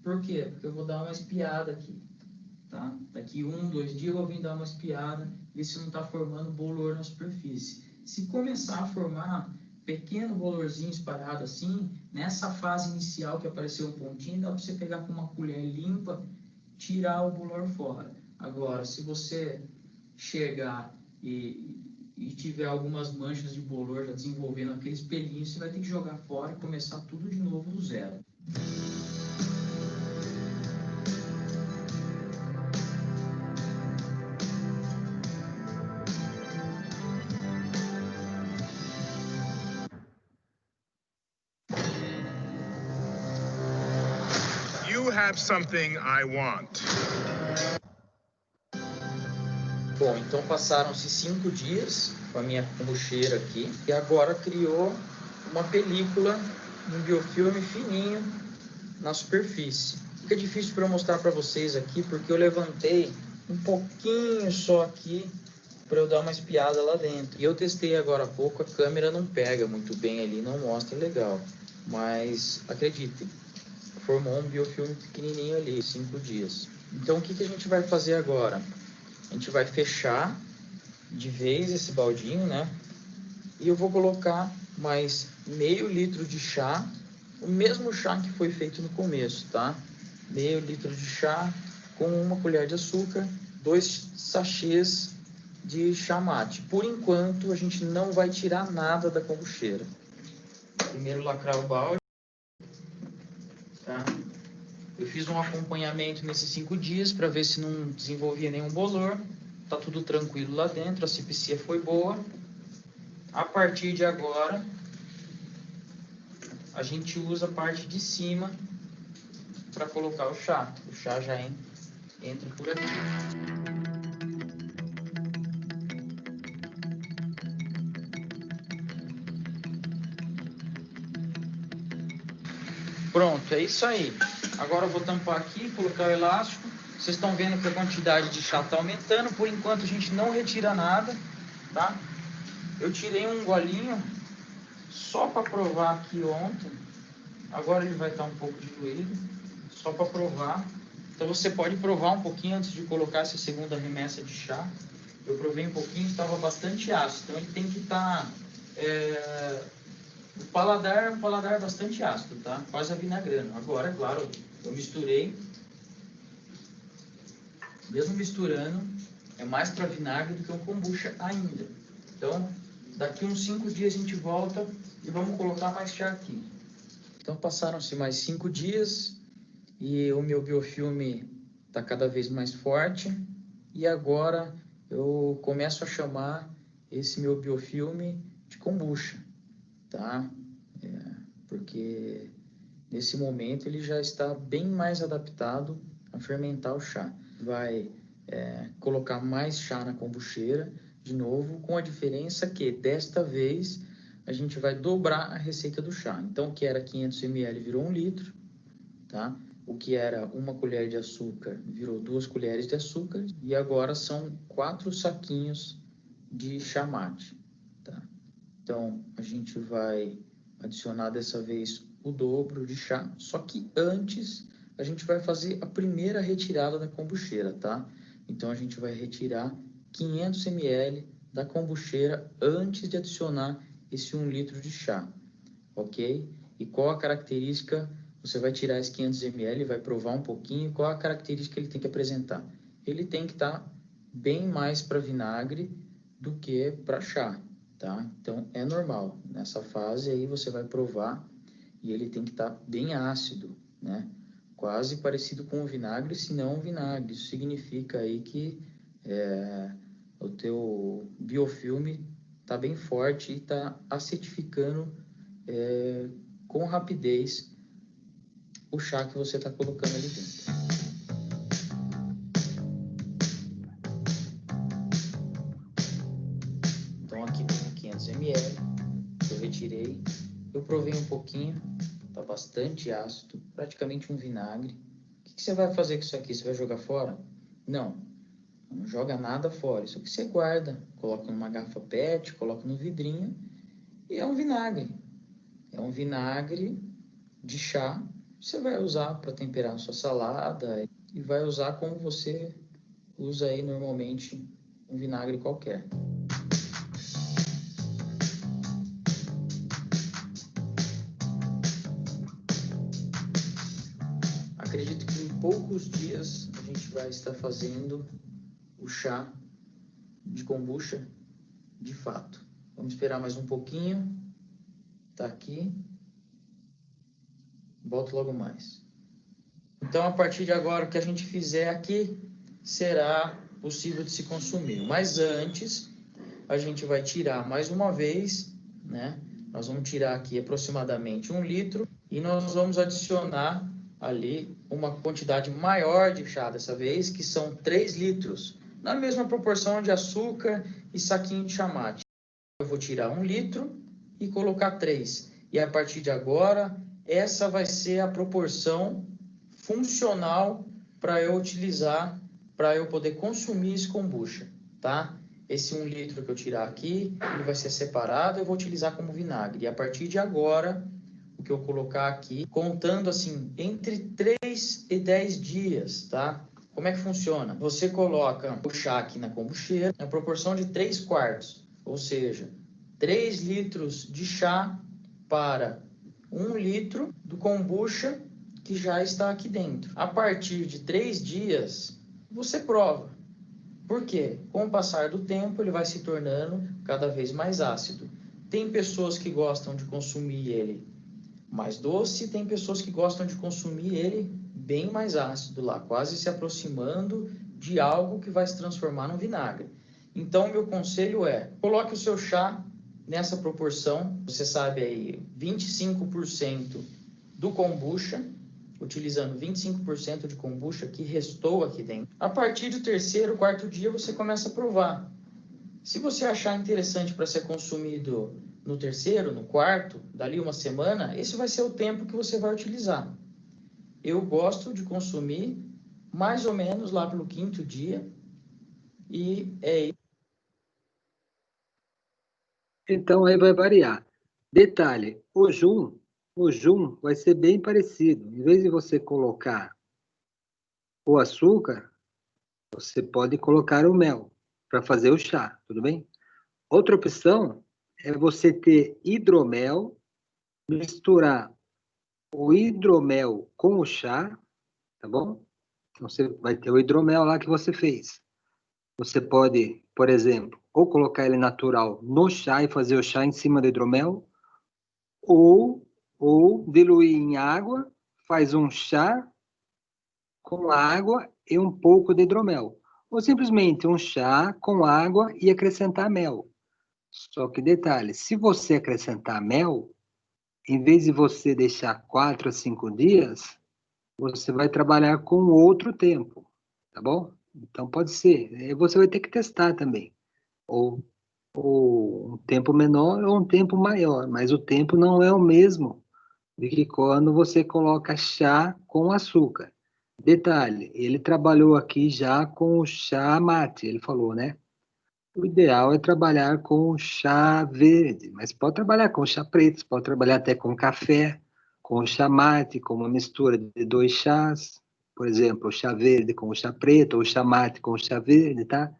Por quê? Porque eu vou dar uma espiada aqui, tá? Daqui 1, 2 dias eu vou vir dar uma espiada, ver se não está formando bolor na superfície. Se começar a formar pequeno bolorzinho espalhado assim, nessa fase inicial que apareceu um pontinho, dá para você pegar com uma colher limpa, tirar o bolor fora. Agora, se você chegar e tiver algumas manchas de bolor já desenvolvendo aqueles pelinhos, você vai ter que jogar fora e começar tudo de novo do zero. You have something I want. Bom, então passaram-se 5 dias com a minha kombucheira aqui e agora criou uma película, um biofilme fininho na superfície. Fica difícil para eu mostrar para vocês aqui porque eu levantei um pouquinho só aqui para eu dar uma espiada lá dentro. E eu testei agora há pouco, a câmera não pega muito bem ali, não mostra legal. Mas acreditem, formou um biofilme pequenininho ali, 5 dias. Então o que a gente vai fazer agora? A gente vai fechar de vez esse baldinho, né? E eu vou colocar mais meio litro de chá, o mesmo chá que foi feito no começo, tá? Meio litro de chá com uma colher de açúcar, 2 sachês de chá mate. Por enquanto, a gente não vai tirar nada da kombucheira. Primeiro lacrar o balde, tá? Eu fiz um acompanhamento nesses 5 dias para ver se não desenvolvia nenhum bolor. Tá tudo tranquilo lá dentro, a asepsia foi boa. A partir de agora, a gente usa a parte de cima para colocar o chá. O chá já entra por aqui. Pronto, é isso aí. Agora eu vou tampar aqui, colocar o elástico. Vocês estão vendo que a quantidade de chá está aumentando. Por enquanto a gente não retira nada, tá? Eu tirei um golinho só para provar aqui ontem. Agora ele vai estar um pouco diluído, só para provar. Então você pode provar um pouquinho antes de colocar essa segunda remessa de chá. Eu provei um pouquinho, estava bastante ácido. Então ele tem que estar... O paladar é um paladar bastante ácido, tá? Quase avinagrando. Agora, é claro, eu misturei. Mesmo misturando, é mais para vinagre do que um kombucha ainda. Então, daqui uns 5 dias a gente volta e vamos colocar mais chá aqui. Então, passaram-se mais 5 dias e o meu biofilme está cada vez mais forte. E agora eu começo a chamar esse meu biofilme de kombucha, tá? Porque nesse momento ele já está bem mais adaptado a fermentar o chá. Vai colocar mais chá na kombucheira, de novo, com a diferença que desta vez a gente vai dobrar a receita do chá. Então, o que era 500 ml virou 1 litro, tá? O que era 1 colher de açúcar virou 2 colheres de açúcar e agora são 4 saquinhos de chá mate, tá? Então, a gente vai adicionar dessa vez o dobro de chá, só que antes a gente vai fazer a primeira retirada da kombucheira, tá? Então a gente vai retirar 500 ml da kombucheira antes de adicionar esse 1 litro de chá, ok? E qual a característica? Você vai tirar esse 500 ml, vai provar um pouquinho, qual a característica que ele tem que apresentar? Ele tem que estar bem mais para vinagre do que para chá, tá? Então é normal, nessa fase aí você vai provar e ele tem que estar bem ácido, né? Quase parecido com o vinagre, se não o vinagre. Isso significa aí que o teu biofilme está bem forte e está acidificando com rapidez o chá que você está colocando ali dentro. tirei. Eu provei um pouquinho, tá bastante ácido, praticamente um vinagre. O que você vai fazer com isso aqui? Você vai jogar fora? Não, não joga nada fora. Isso aqui você guarda, coloca numa garrafa PET, coloca no vidrinho e é um vinagre. É um vinagre de chá. Você vai usar para temperar a sua salada e vai usar como você usa aí normalmente um vinagre qualquer. Acredito que em poucos dias a gente vai estar fazendo o chá de kombucha de fato. Vamos esperar mais um pouquinho. Tá aqui. Volto logo mais. Então, a partir de agora, o que a gente fizer aqui será possível de se consumir. Mas antes, a gente vai tirar mais uma vez, né? Nós vamos tirar aqui aproximadamente 1 litro e nós vamos adicionar ali uma quantidade maior de chá dessa vez, que são 3 litros, na mesma proporção de açúcar e saquinho de chamate. Eu vou tirar 1 litro e colocar 3. E a partir de agora, essa vai ser a proporção funcional para eu utilizar, para eu poder consumir esse kombucha, tá? Esse 1 litro que eu tirar aqui, ele vai ser separado, eu vou utilizar como vinagre. E a partir de agora, o que eu colocar aqui, contando assim, entre 3 e 10 dias, tá? Como é que funciona? Você coloca o chá aqui na kombucheira, na proporção de 3 quartos, ou seja, 3 litros de chá para 1 litro do kombucha que já está aqui dentro. A partir de 3 dias, você prova. Por quê? Com o passar do tempo, ele vai se tornando cada vez mais ácido. Tem pessoas que gostam de consumir ele mais doce, tem pessoas que gostam de consumir ele bem mais ácido lá, quase se aproximando de algo que vai se transformar num vinagre. Então, meu conselho é, coloque o seu chá nessa proporção, você sabe aí, 25% do kombucha, utilizando 25% de kombucha que restou aqui dentro. A partir do 3º, 4º dia, você começa a provar. Se você achar interessante para ser consumido no 3º, no 4º, dali uma semana, esse vai ser o tempo que você vai utilizar. Eu gosto de consumir mais ou menos lá pelo 5º dia e é isso. Então, aí vai variar. Detalhe, o jum vai ser bem parecido. Em vez de você colocar o açúcar, você pode colocar o mel para fazer o chá, tudo bem? Outra opção é você ter hidromel, misturar o hidromel com o chá, tá bom? Então, você vai ter o hidromel lá que você fez. Você pode, por exemplo, ou colocar ele natural no chá e fazer o chá em cima do hidromel, ou diluir em água, faz um chá com água e um pouco de hidromel. Ou simplesmente um chá com água e acrescentar mel. Só que detalhe, se você acrescentar mel, em vez de você deixar 4 a 5 dias, você vai trabalhar com outro tempo, tá bom? Então pode ser. Você vai ter que testar também. Ou um tempo menor ou um tempo maior, mas o tempo não é o mesmo de que quando você coloca chá com açúcar. Detalhe, ele trabalhou aqui já com o chá mate, ele falou, né? O ideal é trabalhar com chá verde, mas pode trabalhar com chá preto, pode trabalhar até com café, com chá mate, com uma mistura de 2 chás, por exemplo, o chá verde com o chá preto, ou o chá mate com o chá verde, tá?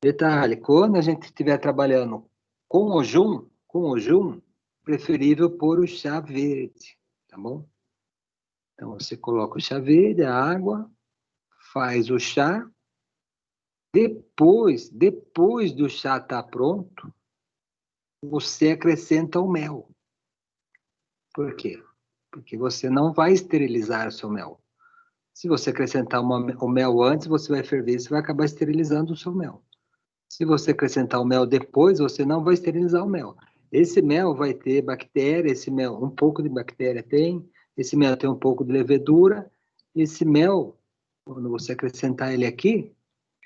Detalhe, quando a gente estiver trabalhando com o jum, preferível pôr o chá verde, tá bom? Então, você coloca o chá verde, a água, faz o chá. Depois do chá estar pronto, você acrescenta o mel. Por quê? Porque você não vai esterilizar o seu mel. Se você acrescentar o mel antes, você vai ferver, você vai acabar esterilizando o seu mel. Se você acrescentar o mel depois, você não vai esterilizar o mel. Esse mel vai ter bactéria, esse mel, um pouco de bactéria tem, esse mel tem um pouco de levedura, esse mel, quando você acrescentar ele aqui,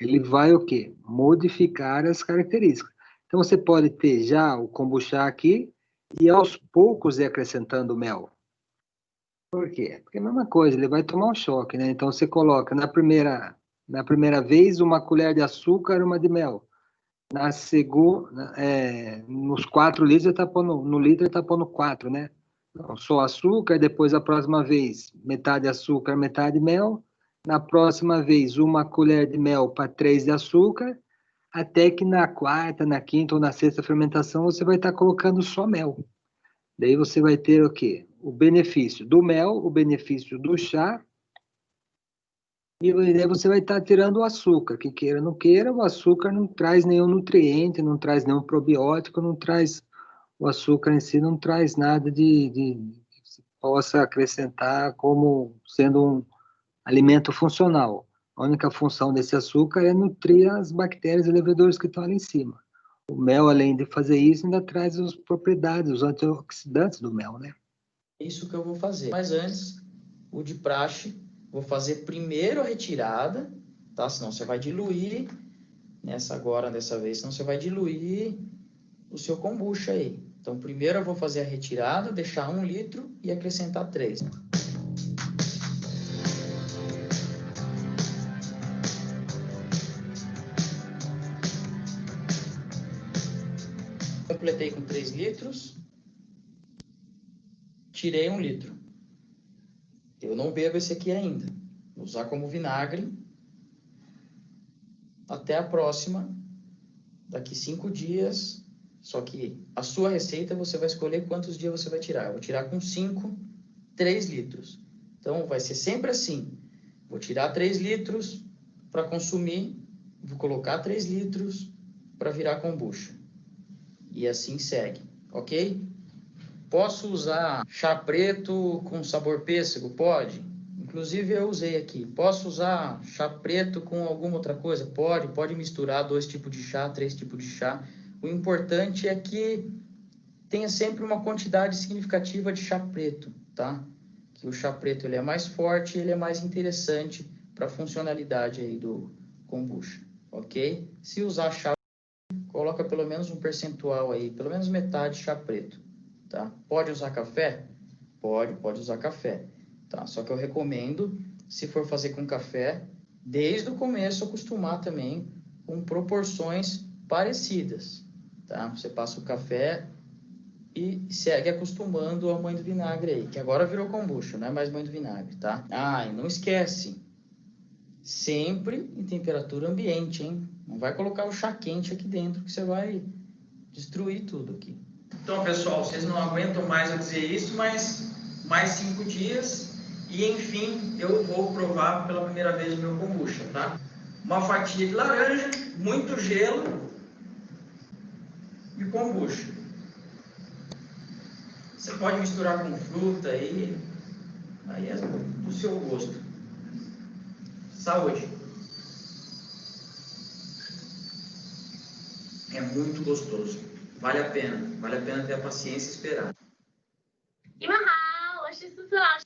ele vai o quê? Modificar as características. Então, você pode ter já o kombucha aqui, e aos poucos ir acrescentando mel. Por quê? Porque é a mesma coisa, ele vai tomar um choque, né? Então você coloca na primeira vez uma colher de açúcar, uma de mel. Na segunda, nos 4 litros, ele tá pondo, no litro ele está pondo 4, né? Então, só açúcar, depois a próxima vez, metade açúcar, metade mel. Na próxima vez, uma colher de mel para 3 de açúcar, até que na quarta, na quinta ou na sexta fermentação, você vai estar colocando só mel. Daí você vai ter o quê? O benefício do mel, o benefício do chá, e daí você vai estar tirando o açúcar, que queira ou não queira, o açúcar não traz nenhum nutriente, não traz nenhum probiótico, não traz, o açúcar em si não traz nada que se possa acrescentar como sendo um alimento funcional. A única função desse açúcar é nutrir as bactérias e levedores que estão ali em cima. O mel, além de fazer isso, ainda traz as propriedades, os antioxidantes do mel, né? Isso que eu vou fazer. Mas antes, o de praxe, vou fazer primeiro a retirada, tá? Senão você vai diluir dessa vez, senão você vai diluir o seu kombucha aí. Então, primeiro eu vou fazer a retirada, deixar 1 litro e acrescentar 3. Completei com 3 litros, tirei 1 litro. Eu não bebo esse aqui ainda. Vou usar como vinagre. Até a próxima, daqui 5 dias. Só que a sua receita você vai escolher quantos dias você vai tirar. Eu vou tirar com 5, 3 litros. Então vai ser sempre assim. Vou tirar 3 litros para consumir, vou colocar 3 litros para virar kombucha. E assim segue, ok? Posso usar chá preto com sabor pêssego? Pode. Inclusive eu usei aqui. Posso usar chá preto com alguma outra coisa? Pode. Pode misturar 2 tipos de chá, 3 tipos de chá. O importante é que tenha sempre uma quantidade significativa de chá preto, tá? Que o chá preto ele é mais forte, ele é mais interessante para a funcionalidade aí do kombucha, ok? Se usar chá, coloca pelo menos um percentual aí, pelo menos metade de chá preto, tá? Pode usar café? Pode usar café, tá? Só que eu recomendo, se for fazer com café, desde o começo acostumar também com proporções parecidas, tá? Você passa o café e segue acostumando a mãe do vinagre aí, que agora virou kombucha, não é mais mãe do vinagre, tá? Ah, e não esquece, sempre em temperatura ambiente, hein? Não vai colocar o chá quente aqui dentro, que você vai destruir tudo aqui. Então, pessoal, vocês não aguentam mais eu dizer isso, mas mais 5 dias e, enfim, eu vou provar pela primeira vez o meu kombucha, tá? Uma fatia de laranja, muito gelo e kombucha. Você pode misturar com fruta aí é do seu gosto. Saúde. É muito gostoso. Vale a pena. Vale a pena ter a paciência e esperar. 이마하, 멋있었어.